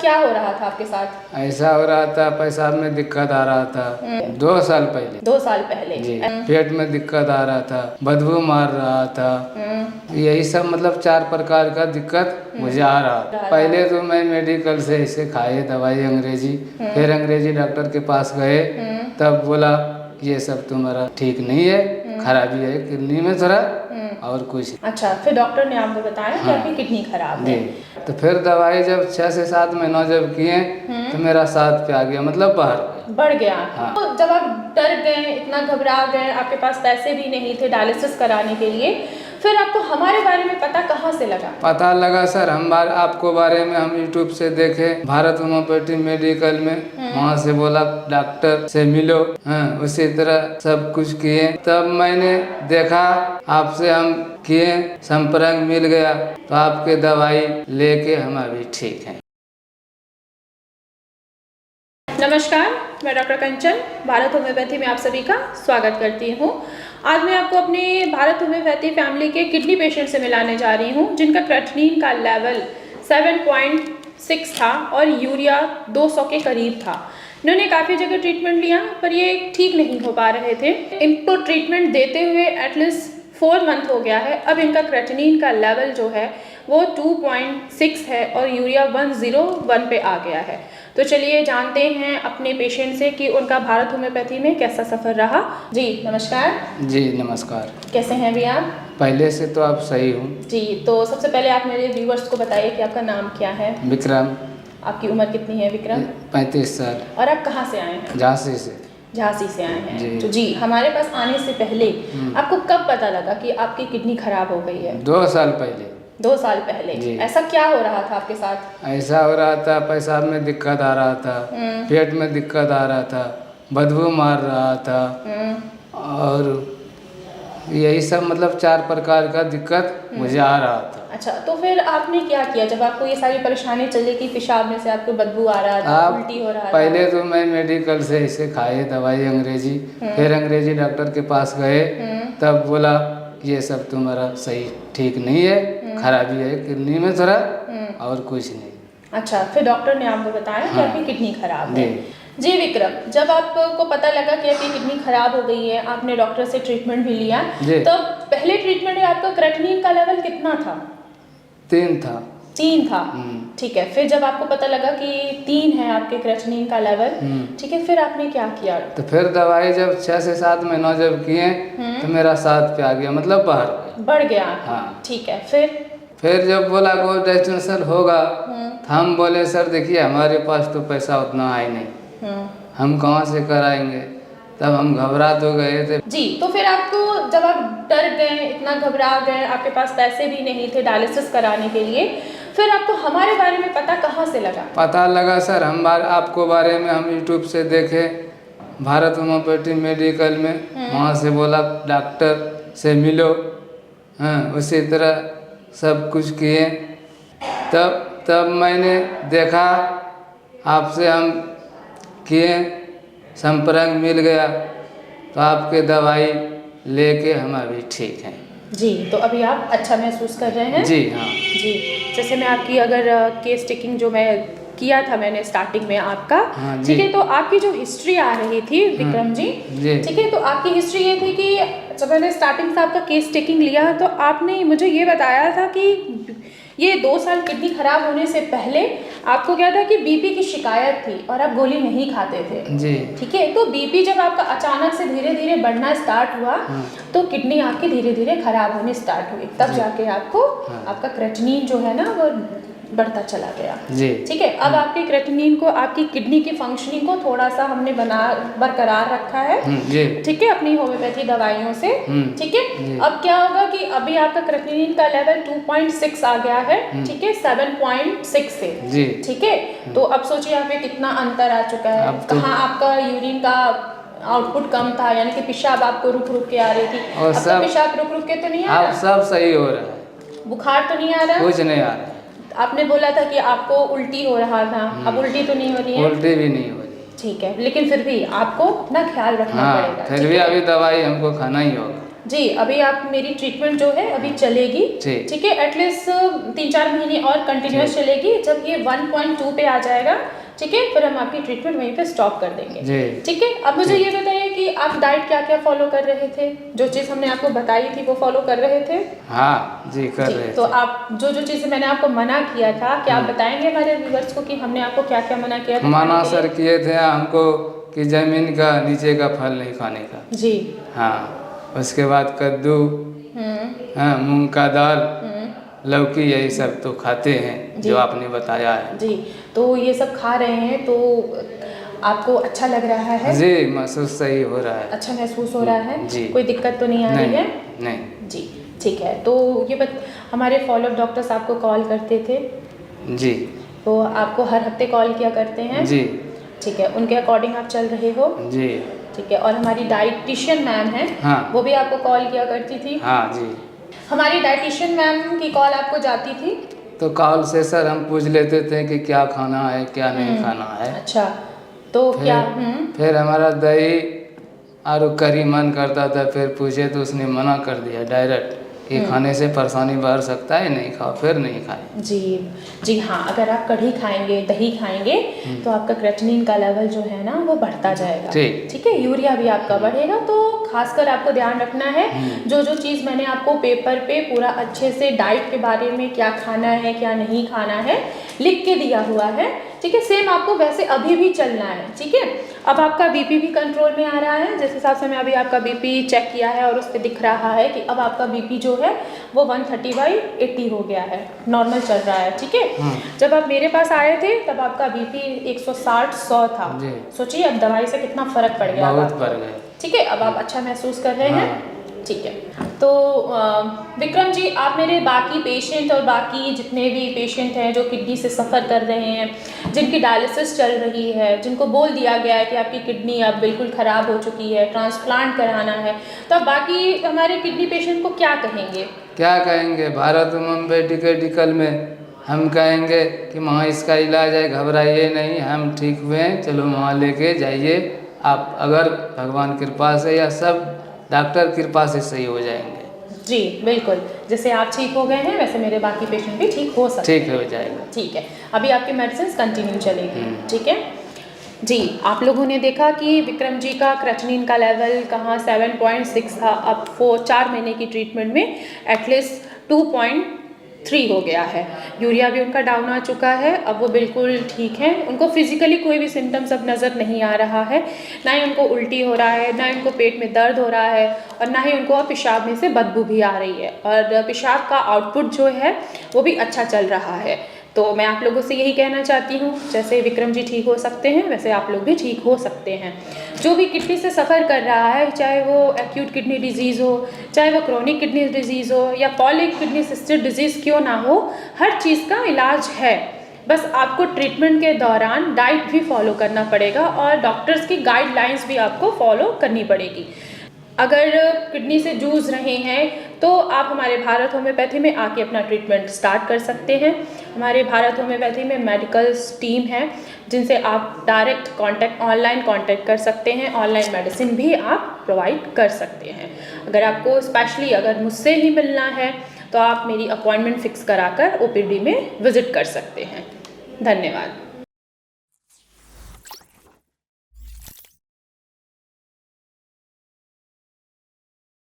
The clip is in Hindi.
क्या हो रहा था आपके साथ? ऐसा हो रहा था, पेशाब में दिक्कत आ रहा था 2 साल पहले। 2 साल पहले जी। पेट में दिक्कत आ रहा था, बदबू मार रहा था, यही सब मतलब 4 प्रकार का दिक्कत मुझे आ रहा था। पहले तो मैं मेडिकल से ऐसे खाए दवाई अंग्रेजी, फिर अंग्रेजी डॉक्टर के पास गए, तब बोला ये सब तुम्हारा ठीक नहीं है, खराबी है किडनी में थोड़ा और कुछ। अच्छा, फिर डॉक्टर ने आपको बताया कि आपकी किडनी खराब है। तो फिर दवाई जब 6 से 7 महीना जब किए तो मेरा 7 पे आ गया, मतलब बढ़ गया। हाँ। तो जब आप डर गए, इतना घबरा गए, आपके पास पैसे भी नहीं थे डायलिसिस कराने के लिए, फिर आपको हमारे बारे में पता कहाँ से लगा? पता लगा सर, आपको बारे में हम यूट्यूब से देखे, भारत होम्योपैथी मेडिकल में, वहाँ से बोला डॉक्टर से मिलो, उसी तरह सब कुछ किए। तब मैंने देखा आपसे हम किए, संपर्क मिल गया, तो आपके दवाई लेके हम अभी ठीक हैं। नमस्कार, मैं डॉक्टर कंचन भारत होम्योपैथी में आप सभी का स्वागत करती हूँ। आज मैं आपको अपने भारत होम्योपैथी फैमिली के किडनी पेशेंट से मिलाने जा रही हूँ, जिनका क्रेटिनिन का लेवल 7.6 था और यूरिया 200 के करीब था। इन्होंने काफ़ी जगह ट्रीटमेंट लिया पर ये ठीक नहीं हो पा रहे थे। इनको ट्रीटमेंट देते हुए एटलीस्ट 4 मंथ हो गया है। अब इनका क्रेटिनिन का लेवल जो है वो 2.6 है और यूरिया 101 पे आ गया है। तो चलिए जानते हैं अपने पेशेंट से कि उनका भारत होम्योपैथी में कैसा सफ़र रहा। जी नमस्कार। जी नमस्कार। कैसे हैं अभी आप? पहले से तो आप सही हूँ जी। तो सबसे पहले आप मेरे व्यूवर्स को बताइए कि आपका नाम क्या है? विक्रम। आपकी उम्र कितनी है विक्रम? 35 साल। और आप कहाँ से आए हैं? झांसी से। झांसी से आए हैं। जी। तो जी हमारे पास आने से पहले आपको कब पता लगा कि आपकी किडनी खराब हो गई है? 2 साल पहले। 2 साल पहले। ऐसा क्या हो रहा था आपके साथ? ऐसा हो रहा था, पेशाब में दिक्कत आ रहा था, पेट में दिक्कत आ रहा था, बदबू मार रहा था, और यही सब मतलब 4 प्रकार का दिक्कत मुझे आ रहा था। अच्छा, तो फिर आपने क्या किया जब आपको ये सारी परेशानी चली कि पेशाब में से आपको बदबू आ रहा था, उल्टी हो रहा था? पहले तो मैं मेडिकल से ऐसे खाए दवाई अंग्रेजी, फिर अंग्रेजी डॉक्टर के पास गए, तब बोला ये सब तुम्हारा सही ठीक नहीं है, खराबी है किडनी में थोड़ा और कुछ नहीं। अच्छा, फिर डॉक्टर ने आपको बताया कि आपकी किडनी खराब है। जी विक्रम, जब आपको पता लगा कि आपकी किडनी खराब हो गई है, आपने डॉक्टर से ट्रीटमेंट भी लिया, तब पहले ट्रीटमेंट में आपका क्रेटिनिन का लेवल कितना था? 3 था। 3 था। ठीक है, फिर जब आपको पता लगा कि 3 है आपके क्रेटिनिन का लेवल, ठीक है, फिर आपने क्या किया? तो फिर दवाई जब 6 से 7 महीना जब किए तो मेरा 7 पे आ गया, मतलब बढ़ गया। हाँ। ठीक है, फिर जब बोला कोई टेस्टेशन होगा, तो हम बोले सर देखिए हमारे पास तो पैसा उतना है नहीं, हम कहाँ से कराएंगे, तब हम घबरा तो गए थे। जी। तो फिर आपको जब आप डर गए, इतना घबरा गए, आपके पास पैसे भी नहीं थे डायलिसिस कराने के लिए, फिर आपको हमारे बारे में पता कहाँ से लगा? पता लगा सर, आपको बारे में हम यूट्यूब से देखे, भारत होम्योपैथी मेडिकल में, वहाँ से बोला डॉक्टर से मिलो, उसी तरह सब कुछ किए। तब मैंने देखा आपसे हम किए, संपर्क मिल गया, तो आपके दवाई लेके हम अभी ठीक हैं। जी। तो अभी आप अच्छा महसूस कर रहे हैं? जी हाँ। जी। जैसे मैं आपकी अगर केस टेकिंग जो मैं किया था मैंने स्टार्टिंग में आपका, ठीक है, तो आपकी जो हिस्ट्री आ रही थी विक्रम जी, ठीक है, तो आपकी हिस्ट्री ये थी कि जब मैंने स्टार्टिंग से आपका केस टेकिंग लिया तो आपने मुझे ये बताया था कि ये 2 साल किडनी खराब होने से पहले आपको क्या था कि बीपी की शिकायत थी और आप गोली नहीं खाते थे। जी। ठीक है, तो बीपी जब आपका अचानक से धीरे धीरे बढ़ना स्टार्ट हुआ, तो किडनी आपकी धीरे धीरे खराब होनी स्टार्ट हुई, तब जाके आपको आपका क्रेटिनिन जो है ना वो बढ़ता चला गया। जी। ठीक है, अब आपके क्रेटिनिन को, आपकी किडनी की फंक्शनिंग को थोड़ा सा हमने बरकरार रखा है। जी। ठीक है, अपनी होम्योपैथी दवाइयों से। ठीक है, अब क्या होगा कि अभी आपका क्रेटिनिन का लेवल 2.6 आ गया है, ठीक है, 7.6 से। जी। ठीक है, तो अब सोचिए आप में कितना अंतर आ चुका है। कहाँ आपका यूरिन का आउटपुट कम था, यानी कि पेशाब आपको रुक रुक के आ रही थी, अब तो पेशाब रुक रुक के तो नहीं आ रहा, सब सही हो रहा है, बुखार तो नहीं आ रहा, कुछ नहीं आ रहा। आपने बोला था कि आपको उल्टी हो रहा था, अब उल्टी तो नहीं हो रही है? उल्टी भी नहीं हो रही। ठीक है, लेकिन फिर भी आपको अपना ख्याल रखना पड़ेगा। फिर भी अभी दवाई हमको खाना ही होगा। जी, अभी आप मेरी ट्रीटमेंट जो है अभी चलेगी, जी। ठीक है, एटलीस्ट 3-4 महीने और कंटिन्यूस जी। चलेगी। जब ये 1.2 पे आ जाएगा, ठीक है, फिर हम आपकी ट्रीटमेंट वहीं पे स्टॉप कर देंगे, जी। ठीक है। अब मुझे जी। ये बताइए कि आप डाइट क्या क्या फॉलो कर रहे थे? जो चीज़ हमने आपको बताई थी वो फॉलो कर रहे थे? हाँ जी, कर रहे तो थे। आप जो जो चीज़ें मैंने आपको मना किया था, क्या आप बताएंगे हमारे व्यूअर्स को कि हमने आपको क्या क्या मना किया था मना खाने के सर लिए? किए थे हमको कि ज़मीन का नीचे का फल नहीं खाने का। जी। हाँ, उसके बाद कद्दू, हाँ, मूंग का दाल, लौकी, यही सब तो खाते हैं जी। जो आपने बताया है। जी, तो ये सब खा रहे हैं तो आपको अच्छा लग रहा है? जी, महसूस सही हो रहा है। अच्छा महसूस हो रहा है? जी। कोई दिक्कत तो नहीं आ रही है? नहीं। जी, ठीक है। तो ये हमारे फॉलोअप डॉक्टर्स आपको कॉल करते थे? जी। तो आपको हर हफ्ते कॉल किया करते हैं? जी। ठीक है, उनके अकॉर्डिंग आप चल रहे हो? जी। ठीक है, और हमारी डाइटिशियन मैम है, हाँ। वो भी आपको कॉल किया करती थी? हाँ जी। हमारी डाइटिशियन मैम की कॉल आपको जाती थी? तो कॉल से सर हम पूछ लेते थे कि क्या खाना है, क्या नहीं खाना है। अच्छा, तो क्या फिर हमारा दही और करी मन करता था, फिर पूछे तो उसने मना कर दिया डायरेक्ट कि खाने से परेशानी बढ़ सकता है, नहीं खाओ, फिर नहीं खाए। जी। जी हाँ, अगर आप कढ़ी खाएंगे, दही खाएंगे तो आपका क्रेटिनिन का लेवल जो है ना वो बढ़ता जाएगा, ठीक है, यूरिया भी आपका बढ़ेगा। तो खासकर आपको ध्यान रखना है, जो जो चीज़ मैंने आपको पेपर पे पूरा अच्छे से डाइट के बारे में क्या खाना है क्या नहीं खाना है लिख के दिया हुआ है, ठीक है, सेम आपको वैसे अभी भी चलना है, ठीक है। अब आपका बीपी भी कंट्रोल में आ रहा है, जिस हिसाब से मैं अभी आपका बीपी चेक किया है और उस पर दिख रहा है कि अब आपका बीपी जो है वो 130/80 हो गया है, नॉर्मल चल रहा है, ठीक है। जब आप मेरे पास आए थे तब आपका बीपी 160/100 था। सोचिए अब दवाई से कितना फर्क पड़ गया, बहुत पड़ गया, ठीक है। अब आप अच्छा महसूस कर रहे हैं, ठीक है। तो विक्रम जी, आप मेरे बाकी पेशेंट और बाकी जितने भी पेशेंट हैं जो किडनी से सफ़र कर रहे हैं, जिनकी डायलिसिस चल रही है, जिनको बोल दिया गया है कि आपकी किडनी अब बिल्कुल ख़राब हो चुकी है, ट्रांसप्लांट कराना है, तो आप बाकी हमारे किडनी पेशेंट को क्या कहेंगे? क्या कहेंगे, भारत मेडिकल में हम कहेंगे कि वहाँ इसका इलाज है, घबराइए नहीं, हम ठीक हुए हैं, चलो वहाँ लेके जाइए आप, अगर भगवान कृपा से या सब डॉक्टर कृपा से सही हो जाएंगे। जी बिल्कुल, जैसे आप ठीक हो गए हैं वैसे मेरे बाकी पेशेंट भी ठीक हो सकते हैं। ठीक हो जाएगा। ठीक है, अभी आपकी मेडिसिन कंटिन्यू चलेगी, ठीक है जी। आप लोगों ने देखा कि विक्रम जी का क्रेटिनिन का लेवल कहाँ 7.6 था, अब 4 महीने की ट्रीटमेंट में एटलीस्ट 2.3 हो गया है। यूरिया भी उनका डाउन आ चुका है, अब वो बिल्कुल ठीक है, उनको फिजिकली कोई भी सिम्टम्स अब नज़र नहीं आ रहा है, ना ही उनको उल्टी हो रहा है, ना उनको पेट में दर्द हो रहा है, और ना ही उनको अब पेशाब में से बदबू भी आ रही है, और पेशाब का आउटपुट जो है वो भी अच्छा चल रहा है। तो मैं आप लोगों से यही कहना चाहती हूँ, जैसे विक्रम जी ठीक हो सकते हैं वैसे आप लोग भी ठीक हो सकते हैं। जो भी किडनी से सफ़र कर रहा है, चाहे वो एक्यूट किडनी डिजीज़ हो, चाहे वो क्रोनिक किडनी डिजीज़ हो, या पॉलिक किडनी सिस्टर डिजीज़ क्यों ना हो, हर चीज़ का इलाज है। बस आपको ट्रीटमेंट के दौरान डाइट भी फॉलो करना पड़ेगा और डॉक्टर्स की गाइडलाइंस भी आपको फॉलो करनी पड़ेगी। अगर किडनी से जूझ रहे हैं तो आप हमारे भारत होम्योपैथी में आके अपना ट्रीटमेंट स्टार्ट कर सकते हैं। हमारे भारत होम्योपैथी में मेडिकल टीम है जिनसे आप डायरेक्ट कांटेक्ट, ऑनलाइन कांटेक्ट कर सकते हैं, ऑनलाइन मेडिसिन भी आप प्रोवाइड कर सकते हैं। अगर आपको स्पेशली अगर मुझसे ही मिलना है तो आप मेरी अपॉइंटमेंट फिक्स कराकर OPD में विजिट कर सकते हैं। धन्यवाद।